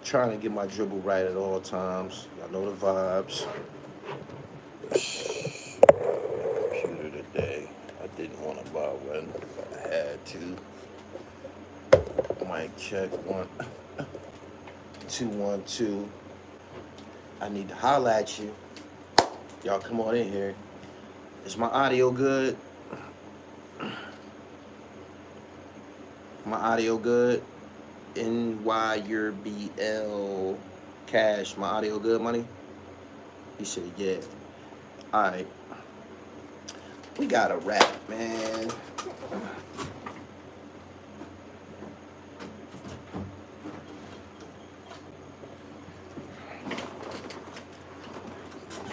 Trying to get my dribble right at all times. I know the vibes. Computer today. I didn't want to buy one, but I had to. Mic check 1 2 1 2. I need to holla at you. Y'all come on in here. Is my audio good? My audio good? NY your BL Cash. My audio good, money? He said, yeah. Alright. We got a rap, man.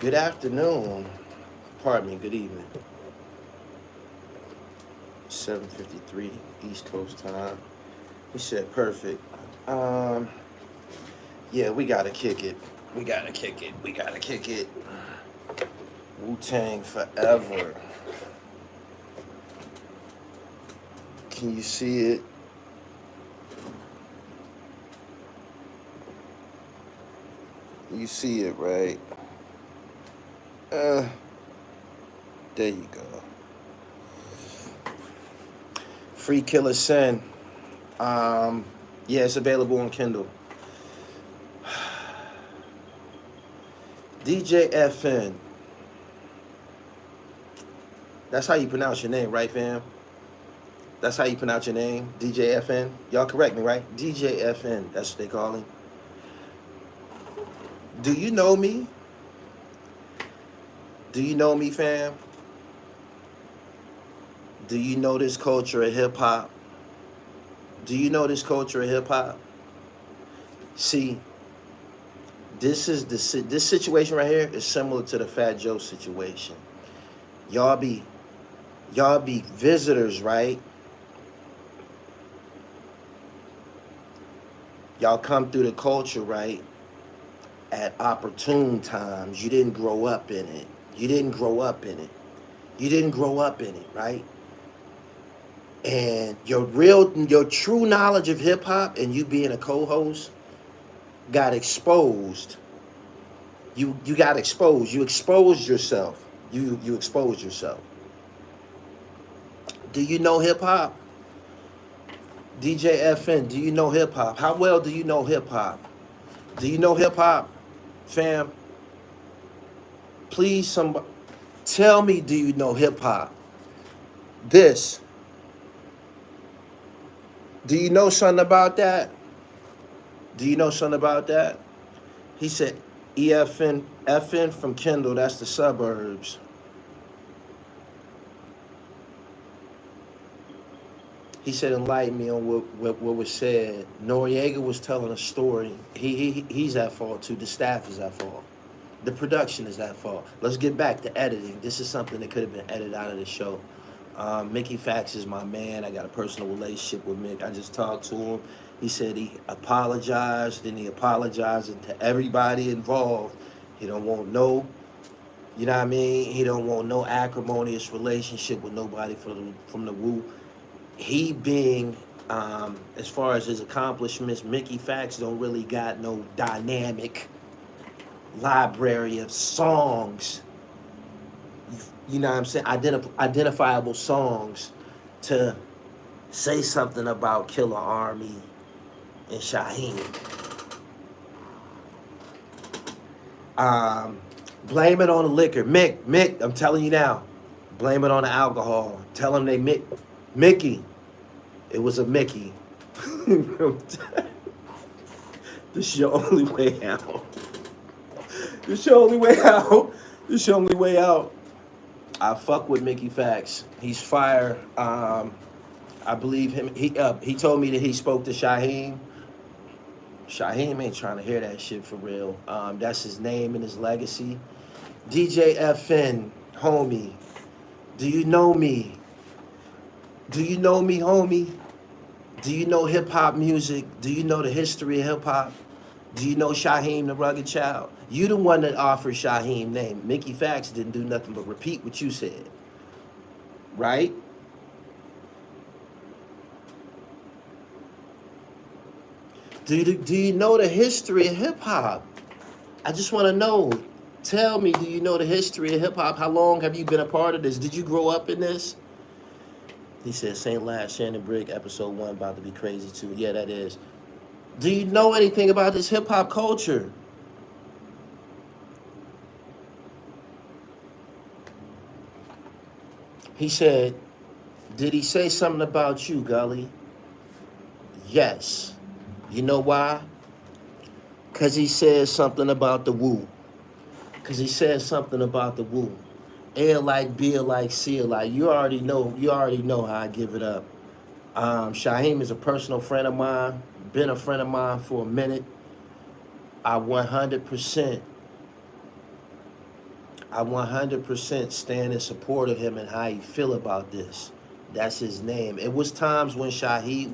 Good afternoon. Pardon me, good evening. 7:53 East Coast time. He said perfect. Yeah, we gotta kick it. We gotta kick it. We gotta kick it. Wu-Tang forever. Can you see it? You see it, right? There you go. Free Killer Sin. Yeah, it's available on Kindle. DJ EFN. That's how you pronounce your name, right, fam? That's how you pronounce your name, DJ EFN. Y'all correct me, right? DJ EFN. That's what they call him. Do you know me? Do you know me, fam? Do you know this culture of hip hop? Do you know this culture of hip hop? See, this situation right here is similar to the Fat Joe situation. Y'all be visitors, right? Y'all come through the culture, right? At opportune times. You didn't grow up in it. You didn't grow up in it. You didn't grow up in it, right? And your true knowledge of hip hop and you being a co-host got exposed. You got exposed. You exposed yourself. You exposed yourself. Do you know hip hop? DJ FN, do you know hip hop? How well do you know hip hop? Do you know hip hop, fam? Please, somebody, tell me, do you know hip hop? This. Do you know something about that? Do you know something about that? He said, EFN from Kendall, that's the suburbs. He said, enlighten me on what was said. Noriega was telling a story. He's at fault too. The staff is at fault. The production is at fault. Let's get back to editing. This is something that could have been edited out of the show. Mickey Fax is my man. I got a personal relationship with Mick. I just talked to him. He said he apologized, and he apologized to everybody involved. He don't want no, you know what I mean? He don't want no acrimonious relationship with nobody from the Wu. He being, as far as his accomplishments, Mickey Fax don't really got no dynamic library of songs. You know what I'm saying? Identifiable songs to say something about Killer Army and Shaheem. Blame it on the liquor. Mick, I'm telling you now. Blame it on the alcohol. Tell him Mickey. It was a Mickey. This is your only way out. This is your only way out. This is your only way out. I fuck with Mickey Fax. He's fire. I believe him. He told me that he spoke to Shaheem. Shaheem ain't trying to hear that shit for real. That's his name and his legacy. DJ FN, homie. Do you know me? Do you know me, homie? Do you know hip hop music? Do you know the history of hip hop? Do you know Shaheem the Rugged Child? You the one that offered Shaheem name. Mickey Fax didn't do nothing but repeat what you said. Right? Do you know the history of hip hop? I just want to know. Tell me, do you know the history of hip hop? How long have you been a part of this? Did you grow up in this? He said, St. Last, Shannon Brigg, episode 1, about to be crazy too. Yeah, that is. Do you know anything about this hip hop culture? He said, did he say something about you, Gully? Yes. You know why? Because he said something about the woo. Because he said something about the woo. A alike, B alike, C alike. You already know how I give it up. Shaheem is a personal friend of mine, been a friend of mine for a minute. I 100%, I 100% stand in support of him and how he feel about this. That's his name. It was times when Shaheem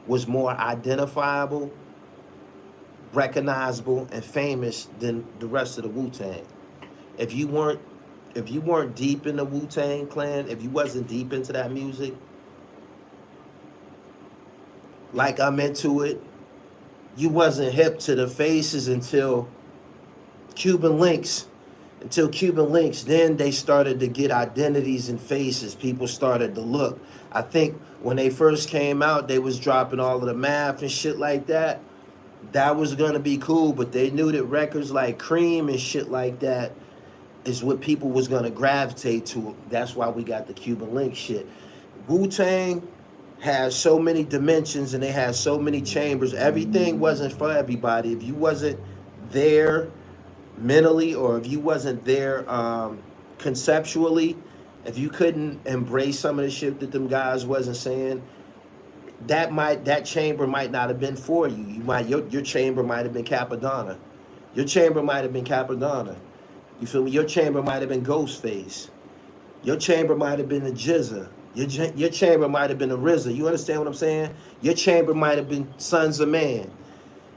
was more identifiable, recognizable, and famous than the rest of the Wu-Tang. If you weren't if you weren't deep in the Wu-Tang clan, if you wasn't deep into that music, like I'm into it, you wasn't hip to the faces Cuban Links, until Cuban Links, then they started to get identities and faces. People started to look. I think when they first came out, they was dropping all of the math and shit like that. That was gonna be cool, but they knew that records like Cream and shit like that is what people was gonna gravitate to. That's why we got the Cuban Link shit. Wu-Tang has so many dimensions and they had so many chambers. Everything wasn't for everybody. If you wasn't there mentally, or if you wasn't there conceptually, if you couldn't embrace some of the shit that them guys wasn't saying, that chamber might not have been for you. Your chamber might have been Capadonna. Your chamber might have been Capadonna. You feel me? Your chamber might have been Ghostface. Your chamber might have been the Jizza. Your chamber might have been the RZA. You understand what I'm saying? Your chamber might have been Sons of Man.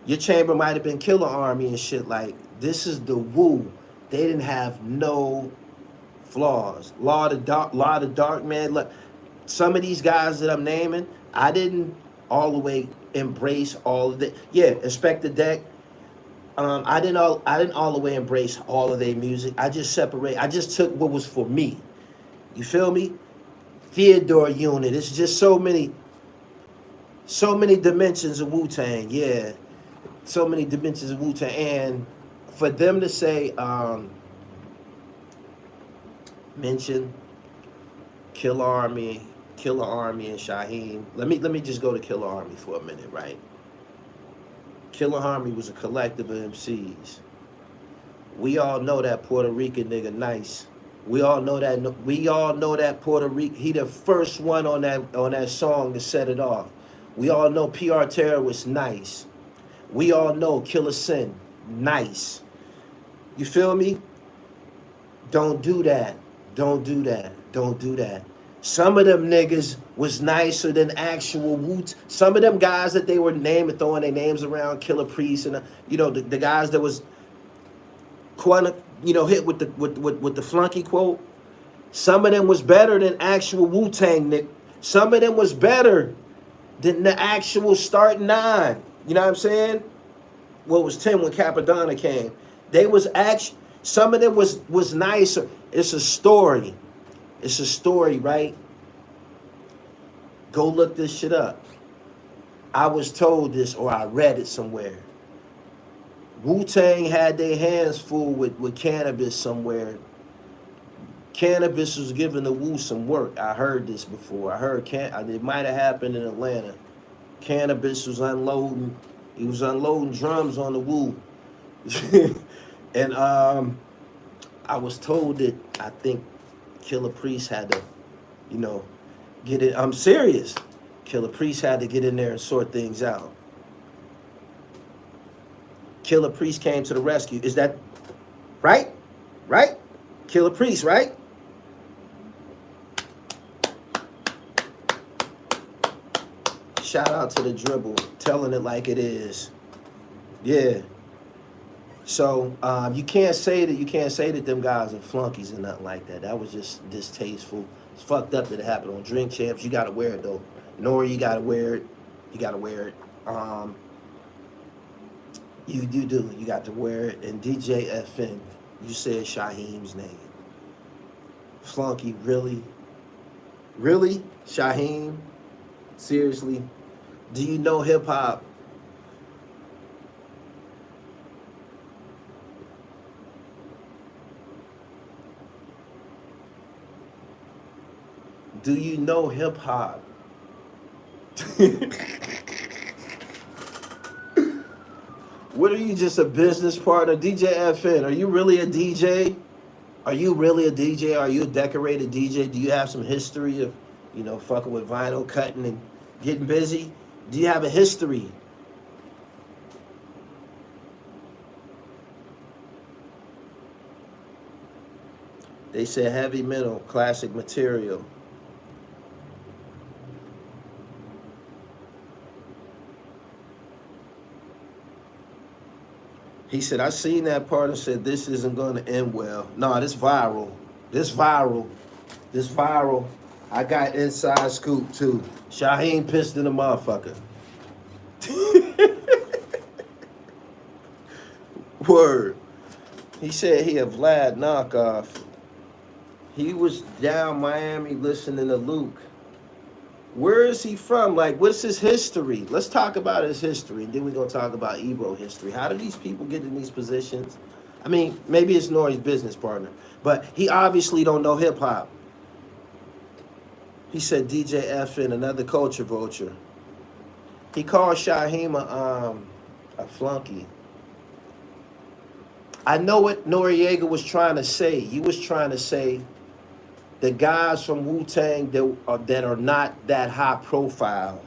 Your chamber might have been Killer Army and shit. Like, this is the Wu. They didn't have no flaws. Law of the Dark, man. Look, some of these guys that I'm naming, I didn't all the way embrace all of it. Yeah, Inspector Deck. I didn't all the way embrace all of their music. I just took what was for me. You feel me? Theodore Unit. It's just so many dimensions of Wu-Tang. Yeah, so many dimensions of Wu-Tang. And for them to say, mention Killer Army, and Shaheem. Let me just go to Killer Army for a minute, right? Killer Army was a collective of MCs. We all know that Puerto Rican nigga Nice. We all know that. We all know that Puerto Rican. He the first one on that song to set it off. We all know PR Terror was Nice. We all know Killer Sin, Nice. You feel me? Don't do that. Don't do that. Don't do that. Some of them niggas was nicer than actual Woot. Some of them guys that they were naming, throwing their names around, Killer Priest, and the guys that was hit with the flunky quote. Some of them was better than actual Wu-Tang, Nick. Some of them was better than the actual Start 9. You know what I'm saying? What was 10 when Capadonna came? They was actually, some of them was nicer. It's a story. It's a story, right? Go look this shit up. I was told this, or I read it somewhere. Wu-Tang had their hands full with cannabis somewhere. Cannabis was giving the Wu some work. I heard this before. I heard it might have happened in Atlanta. Cannabis was unloading. He was unloading drums on the Wu. And I was told that I think Killer Priest had to, get it. I'm serious. Killer Priest had to get in there and sort things out. Killer Priest came to the rescue. Is that right? Right? Killer Priest, right? Shout out to the dribble, telling it like it is. Yeah. So you can't say that them guys are flunkies and nothing like that. That was just distasteful. It's fucked up that it happened on Drink Champs. You gotta wear it though. Nori, you gotta wear it. You gotta wear it. Um, you do. You got to wear it. And DJ FN, you said Shaheem's name. Flunky, really? Really? Shaheem? Seriously? Do you know hip hop? Do you know hip hop? What are you, just a business partner? DJ FN, are you really a DJ? Are you really a DJ? Are you a decorated DJ? Do you have some history of, fucking with vinyl, cutting and getting busy? Do you have a history? They said heavy metal, classic material. He said, I seen that part and said, this isn't going to end well. No, this viral. This viral. This viral. I got inside scoop too. Shaheem pissed in the motherfucker. Word. He said he a Vlad knockoff. He was down Miami listening to Luke. Where is he from? Like, what's his history? Let's talk about his history, and then we're going to talk about Ebro history. How do these people get in these positions? I mean, maybe it's Nori's business partner, but he obviously don't know hip-hop. He said DJ FN, another culture vulture. He called Shaheem a flunky. I know what Noriega was trying to say. He was trying to say the guys from Wu-Tang that are not that high profile.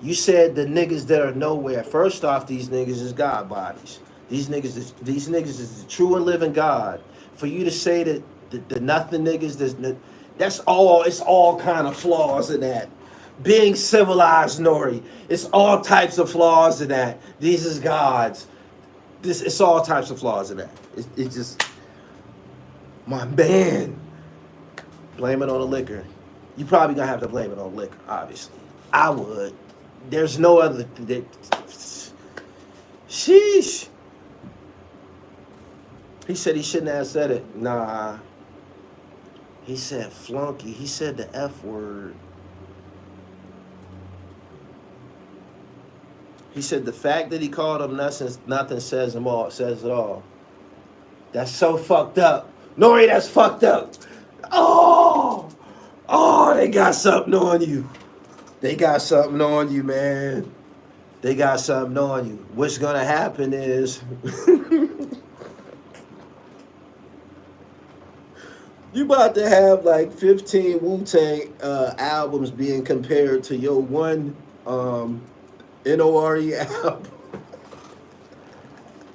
You said the niggas that are nowhere. First off, these niggas is God bodies. These niggas is the true and living God. For you to say that the nothing niggas, that's all. It's all kind of flaws in that. Being civilized, Nori, it's all types of flaws in that. These is gods. It's all types of flaws in that. It's just, my man. Blame it on the liquor. You probably gonna have to blame it on liquor, obviously. I would. There's no other. Sheesh. He said he shouldn't have said it. Nah. He said flunky. He said the F word. He said the fact that he called him nothing says him all. Says it all. That's so fucked up. Nori, that's fucked up. Oh, they got something on you. They got something on you, man. They got something on you. What's gonna happen is you about to have like 15 Wu-Tang albums being compared to your one N-O-R-E album.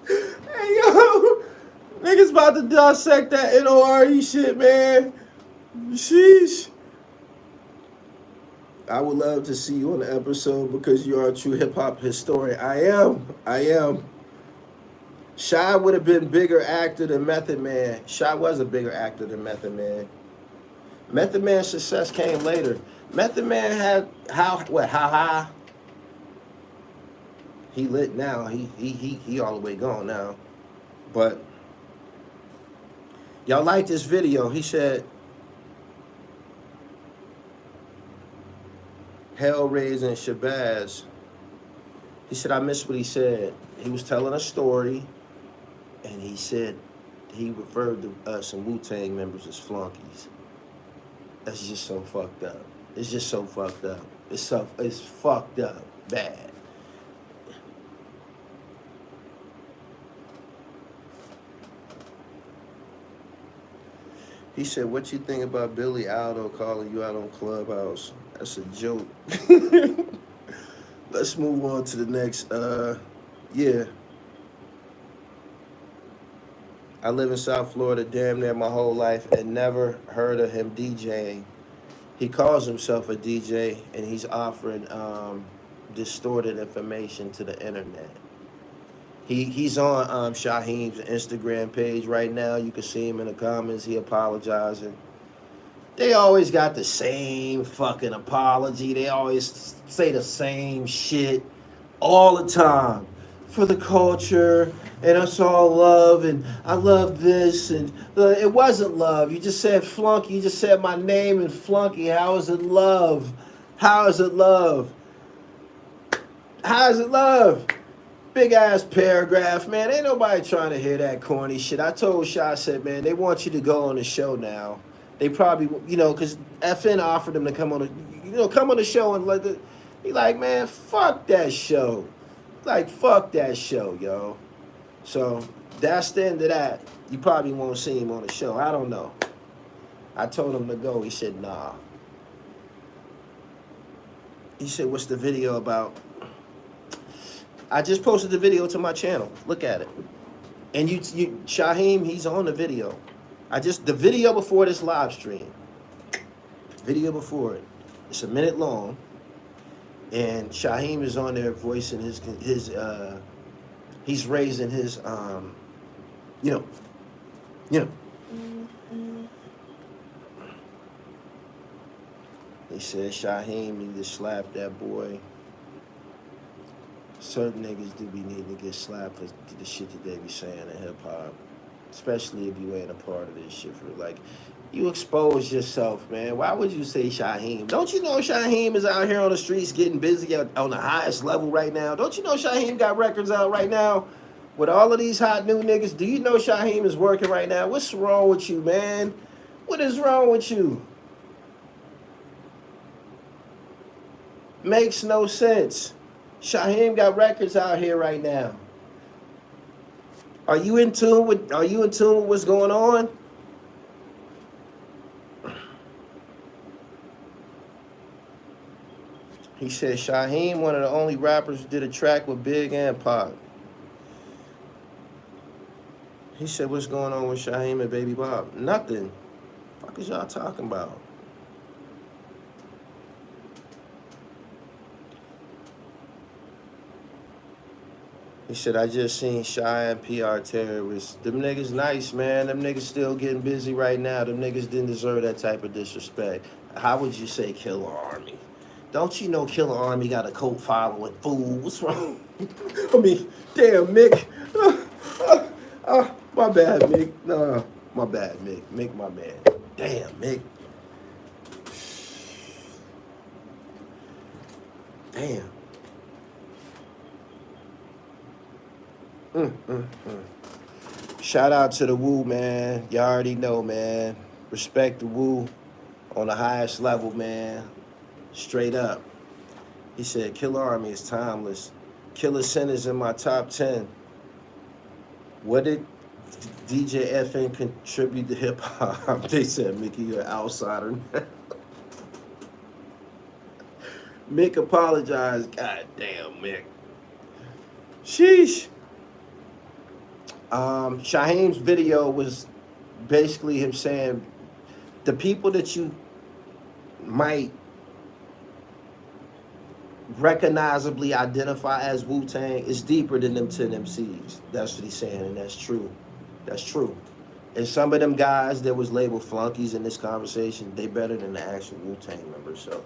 Hey, yo, niggas about to dissect that N-O-R-E shit, man. Sheesh. I would love to see you on the episode because you are a true hip-hop historian. I am. Shy would have been bigger actor than Method Man. Shy was a bigger actor than Method Man. Method Man's success came later. Method Man had how high? He lit now. He all the way gone now. But y'all like this video? He said Hellraiser and Shabazz. He said, I missed what he said. He was telling a story, and he said he referred to some Wu-Tang members as flunkies. That's just so fucked up. It's just so fucked up. It's fucked up bad. He said, what you think about Billy Aldo calling you out on Clubhouse? That's a joke. Let's move on to the next. Yeah. I live in South Florida damn near my whole life and never heard of him DJing. He calls himself a DJ and he's offering distorted information to the internet. He's on Shaheem's Instagram page right now. You can see him in the comments. He apologizing. They always got the same fucking apology. They always say the same shit. all the time for the culture, and it's all love, and I love this, and it wasn't love. You just said flunky. You just said my name and flunky. How is it love? How is it love? How is it love? Big ass paragraph, man. Ain't nobody trying to hear that corny shit. I told Shy, I said, man, they want you to go on the show now. They probably, because FN offered him to come on come on the show and he like, man, fuck that show. Like, fuck that show, yo. So that's the end of that. You probably won't see him on the show. I don't know. I told him to go. He said, nah. He said, what's the video about? I just posted the video to my channel. Look at it. And you Shaheem, he's on the video. The video before this live stream. Video before it. It's a minute long. And Shaheem is on there voicing his he's raising his He said Shaheem need to slap that boy. Certain niggas do be needing to get slapped for the shit that they be saying in hip hop. Especially if you ain't a part of this shit. You expose yourself, man. Why would you say Shaheem? Don't you know Shaheem is out here on the streets getting busy on the highest level right now? Don't you know Shaheem got records out right now with all of these hot new niggas? Do you know Shaheem is working right now? What's wrong with you, man? What is wrong with you? Makes no sense. Shaheem got records out here right now. Are you in tune with what's going on? He said Shaheem, one of the only rappers who did a track with Big and Pac. He said, what's going on with Shaheem and Baby Bob? Nothing. The fuck is y'all talking about? He said, I just seen Shy and PR Terrorists. Them niggas nice, man. Them niggas still getting busy right now. Them niggas didn't deserve that type of disrespect. How would you say Killer Army? Don't you know Killer Army got a cult following? Fool, what's wrong? I mean, damn, Mick. My bad, Mick. No, my bad, Mick. Mick, my man. Damn, Mick. Damn. Shout out to the Woo, man. You already know, man. Respect the Woo on the highest level, man. Straight up. He said, Killer Army is timeless. Killer Sin is in my top 10. What did DJ FN contribute to hip hop? They said, Mickey, you're an outsider. Mick apologized. God damn, Mick. Sheesh. Shaheem's video was basically him saying the people that you might recognizably identify as Wu-Tang is deeper than them 10 MCs. That's what he's saying, and that's true. That's true. And some of them guys that was labeled flunkies in this conversation, they better than the actual Wu-Tang members. So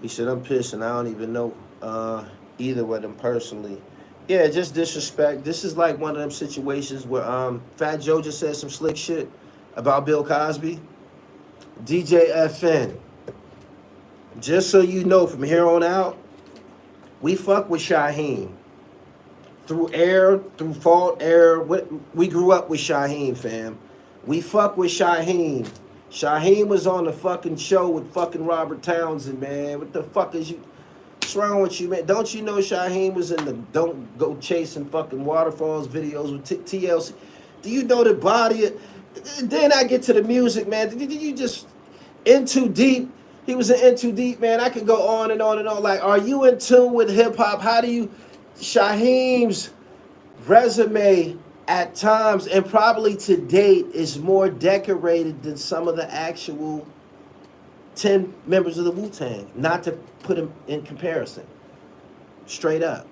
he said, I'm pissed and I don't even know either of them personally. Yeah, just disrespect. This is like one of them situations where Fat Joe just said some slick shit about Bill Cosby. DJ FN, just so you know, from here on out, we fuck with Shaheem. Through air, through fault, error, we grew up with Shaheem, fam. We fuck with Shaheem. Shaheem was on the fucking show with fucking Robert Townsend, man. What the fuck is you... What's wrong with you, man? Don't you know Shaheem was in the Don't Go Chasing Fucking Waterfalls videos with TLC? Do you know the body? Then I get to the music, man. Did you just... In Too Deep? He was in Too Deep, man. I could go on and on and on. Like, are you in tune with hip-hop? How do you... Shaheem's resume at times, and probably to date, is more decorated than some of the actual 10 members of the Wu-Tang. Not to put him in comparison. Straight up.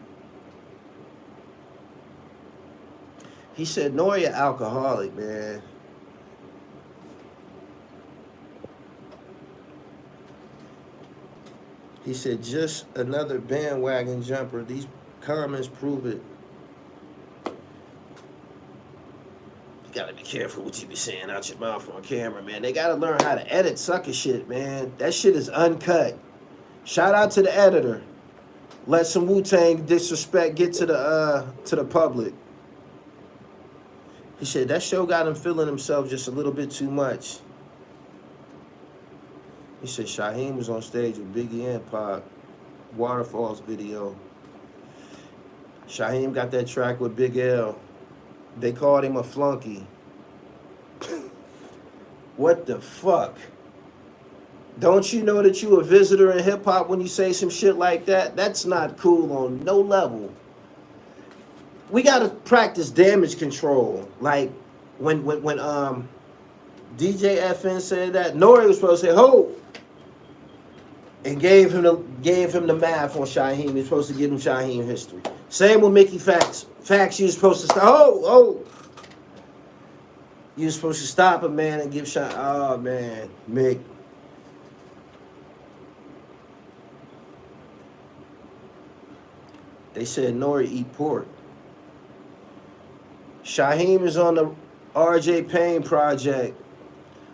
He said, Nori an alcoholic, man. He said, just another bandwagon jumper. These comments prove it. You gotta be careful what you be saying out your mouth on camera, man. They gotta learn how to edit sucker shit, man. That shit is uncut. Shout out to the editor. Let some Wu-Tang disrespect get to the public. He said that show got him feeling himself just a little bit too much. He said Shaheem was on stage with Biggie and Pac. Waterfalls video. Shaheem got that track with Big L. They called him a flunky. What the fuck? Don't you know that you a visitor in hip-hop when you say some shit like that? That's not cool on no level. We gotta practice damage control. Like when DJ EFN said that, Nori was supposed to say, ho! And gave him the math on Shaheem. He's supposed to give him Shaheem history. Same with Mickey Facts. Facts, you were supposed to stop. Oh! You were supposed to stop him, man, and give Shaheem. Oh, man. Mick. They said Nori eat pork. Shaheem is on the RJ Payne project.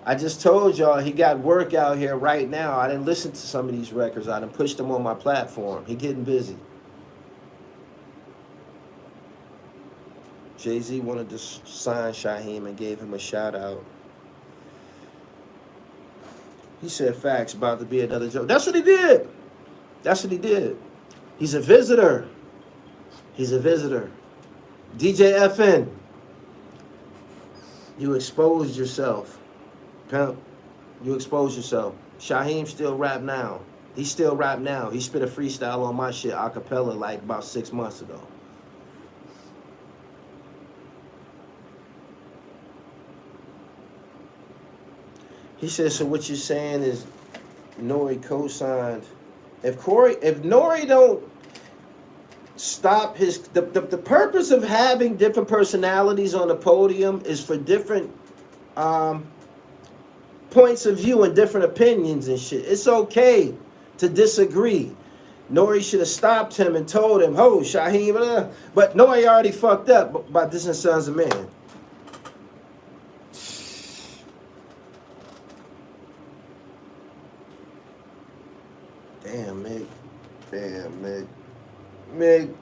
I just told y'all he got work out here right now. I didn't listen to some of these records. I done pushed them on my platform. He getting busy. Jay-Z wanted to sign Shaheem and gave him a shout out. He said facts about to be another joke. That's what he did. That's what he did. He's a visitor. He's a visitor. DJ EFN, you exposed yourself. Pimp, you exposed yourself. Shaheem still rap now. He still rap now. He spit a freestyle on my shit a cappella like about 6 months ago. He said, so what you're saying is Nori co-signed. If Nori don't stop the purpose of having different personalities on the podium is for different points of view and different opinions and shit. It's okay to disagree. Nori should have stopped him and told him, "Ho, Shaheem," but Nori already fucked up by dissing Sons of Man. Damn, Mick. Damn, Mick. Mick.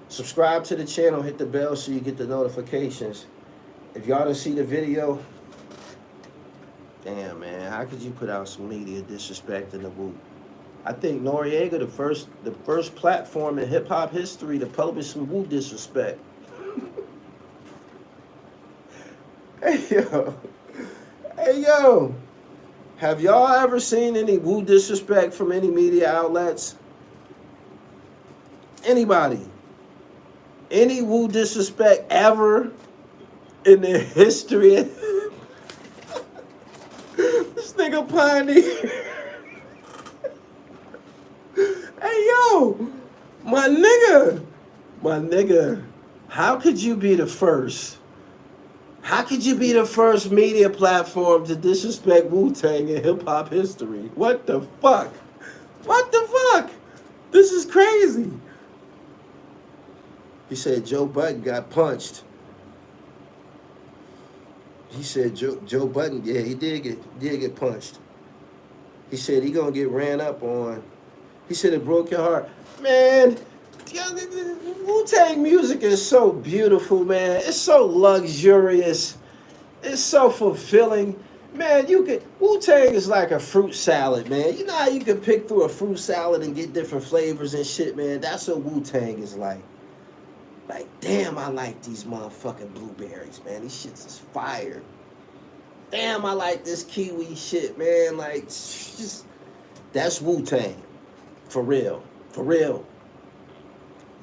Subscribe to the channel, hit the bell so you get the notifications. If y'all didn't see the video, damn, man, how could you put out some media disrespecting the Wu? I think Noriega, the first platform in hip hop history to publish some Wu disrespect. Hey yo, have y'all ever seen any Wu disrespect from any media outlets? Anybody? Any Wu disrespect ever in the history? This nigga Pioneer. Hey yo, my nigga, how could you be the first? How could you be the first media platform to disrespect Wu-Tang in hip-hop history? What the fuck? What the fuck? This is crazy. He said Joe Budden got punched. He said Joe Budden, yeah, he did get punched. He said he gonna get ran up on. He said it broke your heart. Man, Wu-Tang music is so beautiful, man. It's so luxurious. It's so fulfilling. Man, Wu-Tang is like a fruit salad, man. You know how you can pick through a fruit salad and get different flavors and shit, man? That's what Wu-Tang is like. Like, damn, I like these motherfucking blueberries, man. These shits is fire. Damn, I like this kiwi shit, man. Like, just, that's Wu-Tang. For real. For real.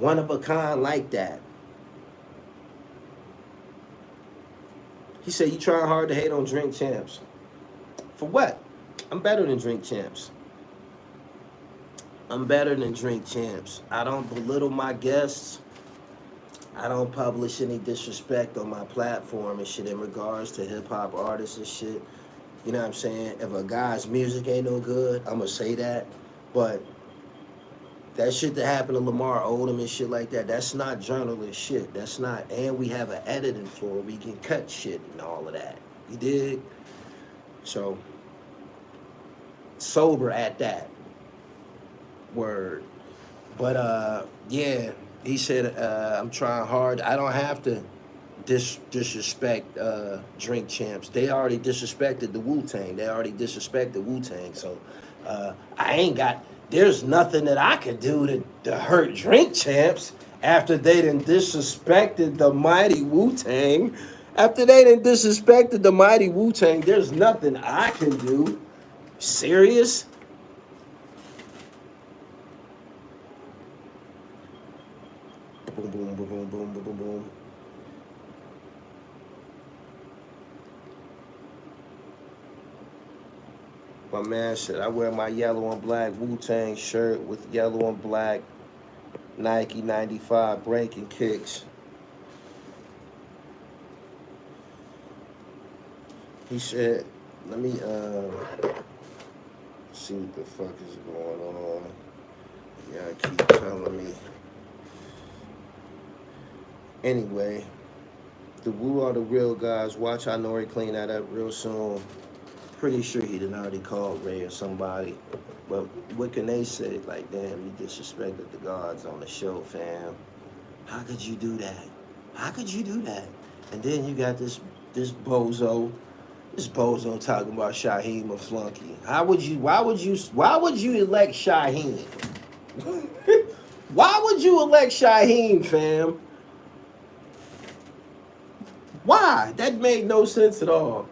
One of a kind like that. He said, you trying hard to hate on Drink Champs. For what? I'm better than Drink Champs. I'm better than Drink Champs. I don't belittle my guests. I don't publish any disrespect on my platform and shit in regards to hip-hop artists and shit. You know what I'm saying? If a guy's music ain't no good, I'm gonna say that. But that shit that happened to Lamar Odom and shit like that, that's not journalist shit. That's not, and we have an editing floor. We can cut shit and all of that. You dig? So, sober at that. Word. But, yeah, he said, I'm trying hard. I don't have to disrespect Drink Champs. They already disrespected the Wu-Tang. They already disrespected Wu-Tang. So I ain't got, there's nothing that I could do to hurt Drink Champs after they done disrespected the mighty Wu-Tang. After they done disrespected the mighty Wu-Tang, there's nothing I can do. Serious? Boom, boom, boom, boom, boom, boom, boom, boom. My man said, I wear my yellow and black Wu-Tang shirt with yellow and black Nike 95 breaking kicks. He said, let me see what the fuck is going on. Y'all keep telling me. Anyway, the Wu are the real guys. Watch, I know he clean that up real soon. Pretty sure he done already called Ray or somebody. But what can they say? Like, damn, you disrespected the gods on the show, fam. How could you do that? How could you do that? And then you got this bozo, talking about Shaheem a flunky. Why would you elect Shaheem? Why would you elect Shaheem, fam? Why? That made no sense at all.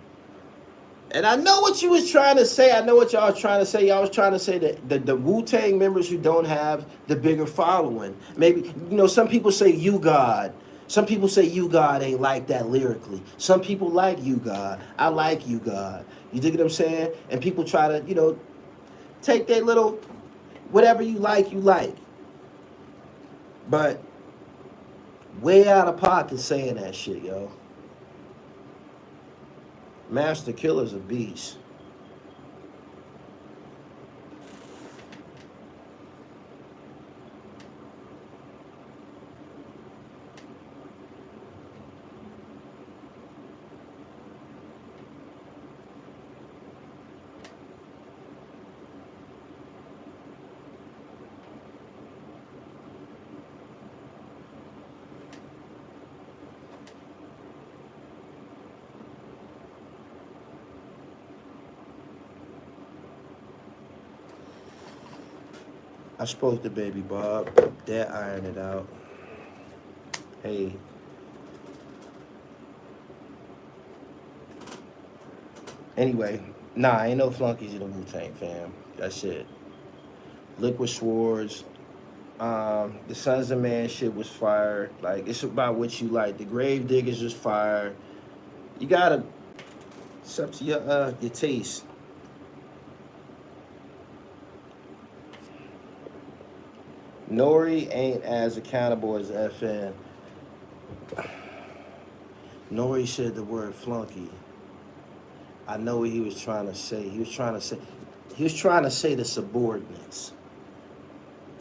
And I know what you was trying to say. I know what y'all was trying to say. Y'all was trying to say that the Wu-Tang members who don't have the bigger following. Maybe, some people say You God. Some people say You God ain't like that lyrically. Some people like You God. I like You God. You dig what I'm saying? And people try to, take their little, whatever you like, you like. But way out of pocket saying that shit, yo. Master Killer's a beast. I spoke to Baby Bob. They're ironing it out. Hey. Anyway, nah, ain't no flunkies in the Wu-Tang, fam. That's it. Liquid Swords. The Sons of Man shit was fire. Like, it's about what you like. The Grave Diggers was fire. You gotta, it's up to your taste. Nori ain't as accountable as FN. Nori said the word flunky. I know what he was trying to say. He was trying to say the subordinates.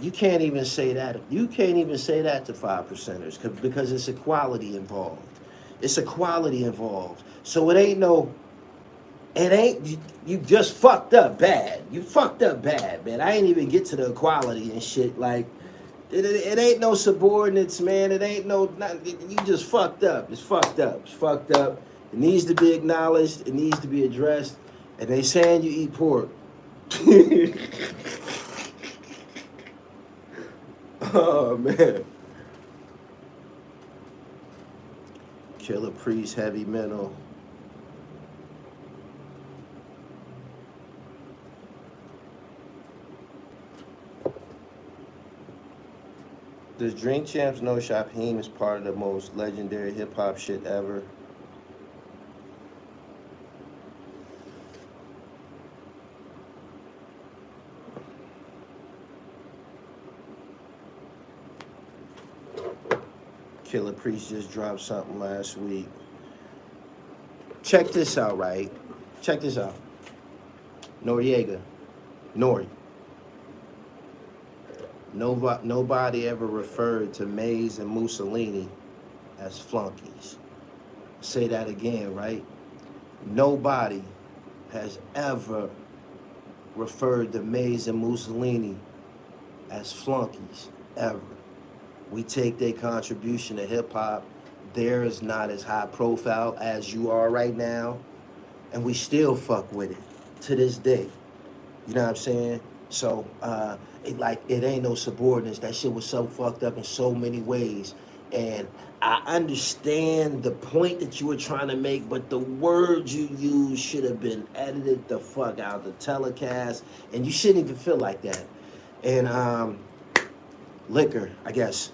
You can't even say that. You can't even say that to 5%ers because it's equality involved. It's equality involved. So you just fucked up bad. You fucked up bad, man. I ain't even get to the equality and shit. Like, it ain't no subordinates, man. It ain't you just fucked up. It's fucked up. It's fucked up. It needs to be acknowledged. It needs to be addressed. And they saying you eat pork. Oh, man. Killer Priest, Heavy Mental. Does Drink Champs know Shaheem is part of the most legendary hip-hop shit ever? Killer Priest just dropped something last week. Check this out, right? Check this out. Noriega. Nori. Nobody ever referred to Mays and Mussolini as flunkies. Say that again, right? Nobody has ever referred to Mays and Mussolini as flunkies, ever. We take their contribution to hip-hop. Theirs not as high profile as you are right now, and we still fuck with it to this day. You know what I'm saying? So, it ain't no subordinates. That shit was so fucked up in so many ways. And I understand the point that you were trying to make, but the words you used should have been edited the fuck out of the telecast, and you shouldn't even feel like that. And liquor, I guess.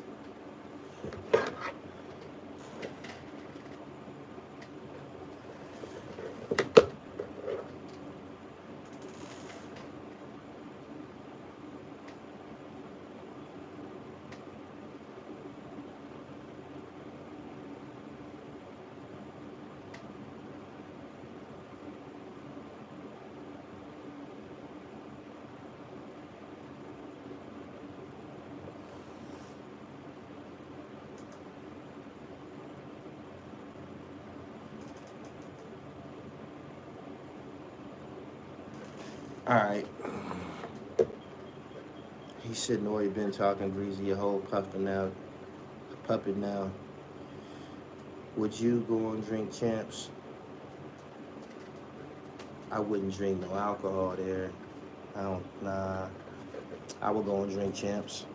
All right. He said, "No, you been talking greasy, your whole puppet now. Would you go and drink champs?" I wouldn't drink no alcohol there. Nah. I would go and drink champs.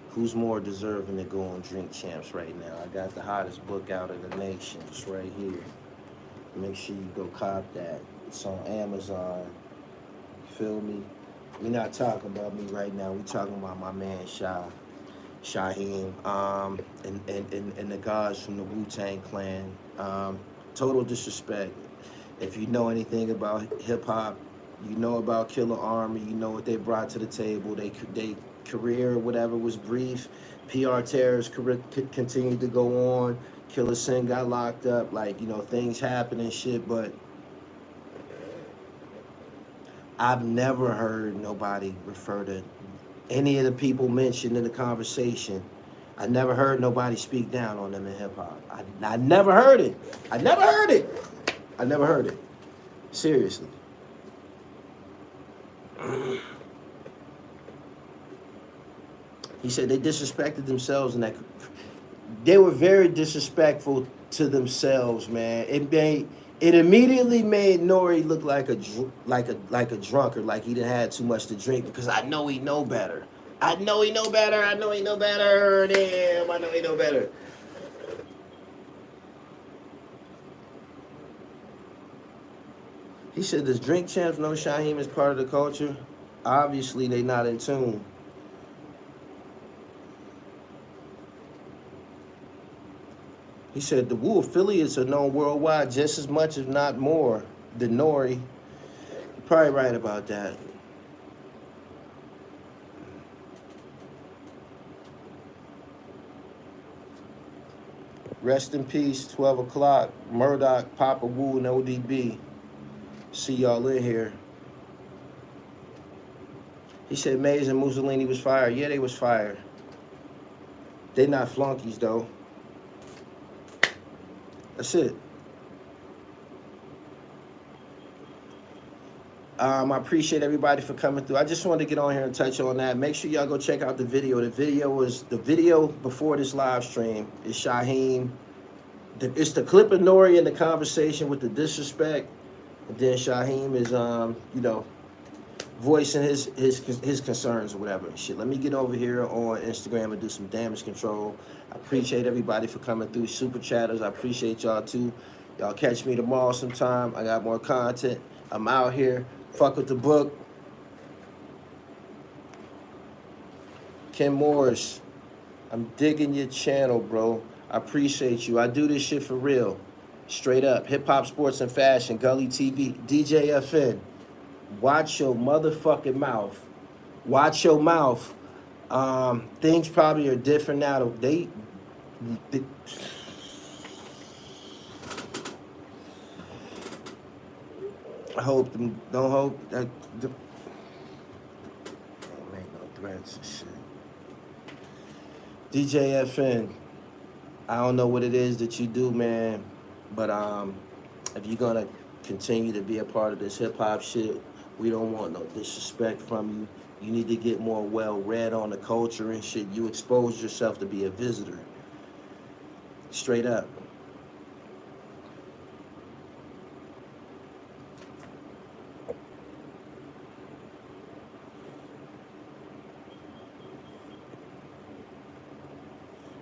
Who's more deserving to go and drink champs right now? I got the hottest book out of the nation. It's right here. Make sure you go cop that. It's on Amazon. Feel me? We're not talking about me right now. We're talking about my man Shaheem, and the guys from the Wu-Tang Clan. Total disrespect. If you know anything about hip hop, you know about Killer Army. You know what they brought to the table. They career, whatever, was brief. PR Terror's career continued to go on. Killer Sin got locked up. Like, things happen and shit, but I've never heard nobody refer to any of the people mentioned in the conversation. I never heard nobody speak down on them in hip hop. I never heard it. I never heard it. I never heard it. Seriously. He said they disrespected themselves, and that they were very disrespectful to themselves, man. It immediately made Nori look like a drunkard, like he done had too much to drink, because I know he know better. I know he know better. I know he know better. Damn, I know he know better. He said, does Drink Champs know Shaheem is part of the culture? Obviously, they not in tune. He said, the Wu affiliates are known worldwide just as much, if not more, than Nori. You're probably right about that. Rest in peace, 12 o'clock. Murdoch, Papa Wu, and ODB. See y'all in here. He said Mays and Mussolini was fired. Yeah, they was fired. They not flunkies, though. That's it. I appreciate everybody for coming through. I just wanted to get on here and touch on that. Make sure y'all go check out the video. The video before this live stream is Shaheem. It's the clip of Nori in the conversation with the disrespect. And then Shaheem is, voicing his concerns or whatever and shit. Let me get over here on Instagram and do some damage control. I appreciate everybody for coming through. Super chatters, I appreciate y'all too. Y'all catch me tomorrow sometime. I got more content. I'm out here. Fuck with the book. Ken Morris, I'm digging your channel, bro. I appreciate you. I do this shit for real. Straight up. Hip hop, sports, and fashion. Gully TV. DJ EFN. Watch your motherfucking mouth. Watch your mouth. Things probably are different now. They I hope them, don't hope that, don't make no threats and shit. DJ FN, I don't know what it is that you do, man, but if you're gonna continue to be a part of this hip hop shit, we don't want no disrespect from you. You need to get more well read on the culture and shit. You expose yourself to be a visitor. Straight up.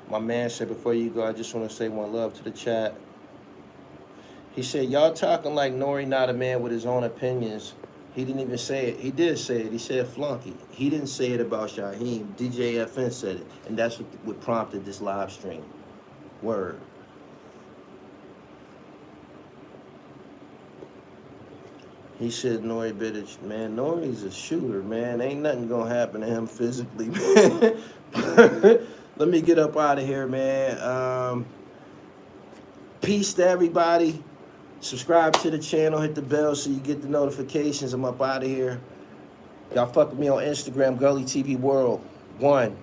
My man said, before you go, I just want to say one love to the chat. He said, y'all talking like Nori not a man with his own opinions. He didn't even say it. He did say it. He said flunky. He didn't say it about Shaheem. DJ FN said it. And that's what prompted this live stream. Word. He said Nori Bittich. Man, Nori's a shooter, man. Ain't nothing gonna happen to him physically, man. Let me get up out of here, man. Peace to everybody. Subscribe to the channel, hit the bell so you get the notifications. I'm up out of here. Y'all fuck with me on Instagram, Gully TV World 1.